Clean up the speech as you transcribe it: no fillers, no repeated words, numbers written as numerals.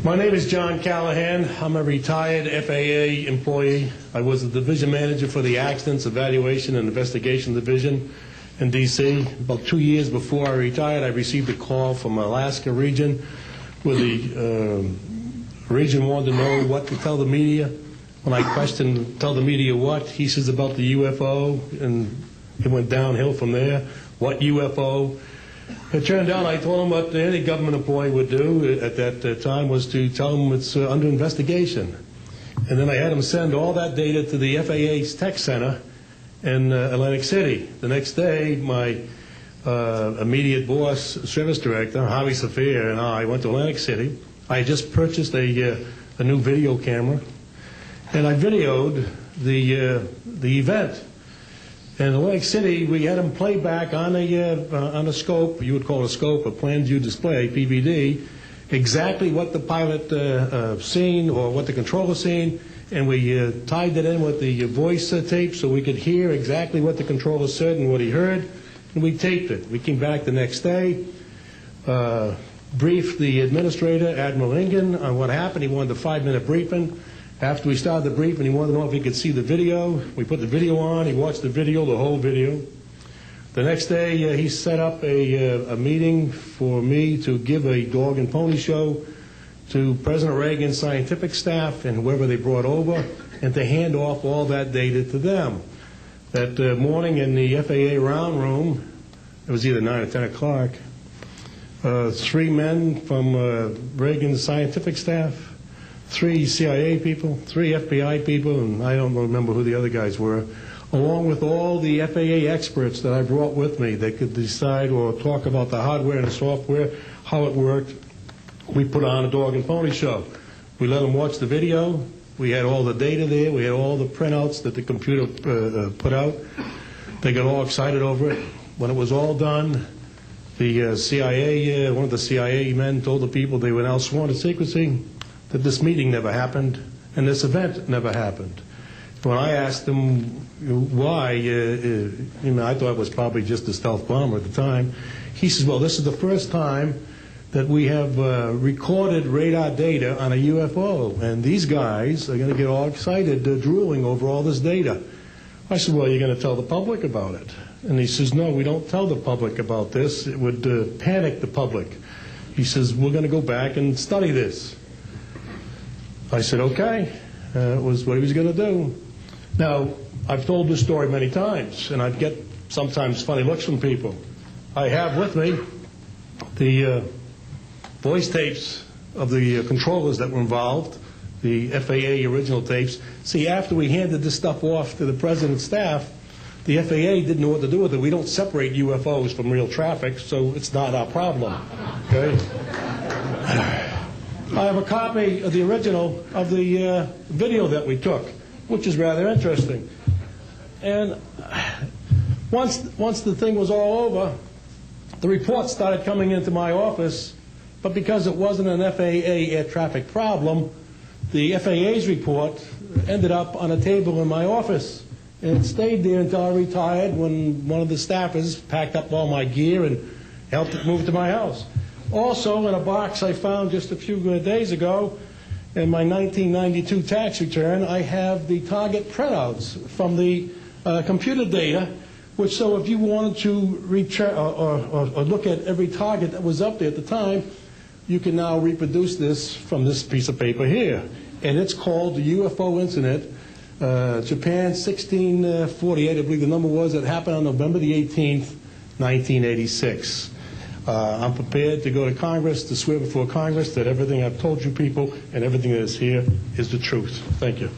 My name is John Callahan. I'm a retired FAA employee. I was the division manager for the Accidents Evaluation and Investigation Division in D.C. About 2 years before I retired, I received a call from Alaska region where the region wanted to know what to tell the media. When I questioned, tell the media what, he says about the UFO, and it went downhill from there. What UFO? It turned out I told him what any government employee would do at that time was to tell him it's under investigation. And then I had him send all that data to the FAA's tech center in Atlantic City. The next day, my immediate boss, service director, Javi Safir, and I went to Atlantic City. I had just purchased a new video camera, and I videoed the event. In Atlantic City, we had them play back on a scope, you would call it a scope, a plan view display, PVD, exactly what the pilot seen or what the controller seen, and we tied that in with the voice tape so we could hear exactly what the controller said and what he heard, and we taped it. We came back the next day, briefed the administrator, Admiral Ingen, on what happened. He wanted a 5-minute briefing. After we started the briefing, he wanted to know if he could see the video. We put the video on. He watched the video, the whole video. The next day, he set up a meeting for me to give a dog and pony show to President Reagan's scientific staff and whoever they brought over, and to hand off all that data to them. That morning in the FAA round room, it was either 9 or 10 o'clock, 3 men from Reagan's scientific staff, 3 CIA people, 3 FBI people, and I don't remember who the other guys were, along with all the FAA experts that I brought with me that could decide or talk about the hardware and the software, how it worked. We put on a dog and pony show. We let them watch the video. We had all the data there. We had all the printouts that the computer put out. They got all excited over it. When it was all done, the CIA, one of the CIA men told the people they were now sworn to secrecy, that this meeting never happened and this event never happened. When I asked him why, I thought it was probably just a stealth bomber at the time, he says, well, this is the first time that we have recorded radar data on a UFO, and these guys are going to get all excited, drooling over all this data. I said, well, you're going to tell the public about it? And he says, no, we don't tell the public about this. It would panic the public. He says, we're going to go back and study this. I said, okay. It was what he was going to do. Now, I've told this story many times, and I'd get sometimes funny looks from people. I have with me the voice tapes of the controllers that were involved, the FAA original tapes. See, after we handed this stuff off to the President's staff, the FAA didn't know what to do with it. We don't separate UFOs from real traffic, so it's not our problem. Okay? I have a copy of the original of the video that we took, which is rather interesting. And once the thing was all over, the reports started coming into my office, but because it wasn't an FAA air traffic problem, the FAA's report ended up on a table in my office. And it stayed there until I retired, when one of the staffers packed up all my gear and helped it move to my house. Also, in a box I found just a few days ago, in my 1992 tax return, I have the target printouts from the computer data, which, so if you wanted to return or look at every target that was up there at the time, you can now reproduce this from this piece of paper here. And it's called the UFO Incident, Japan 1648, I believe the number was, that happened on November the 18th, 1986. I'm prepared to go to Congress, to swear before Congress that everything I've told you people and everything that is here is the truth. Thank you.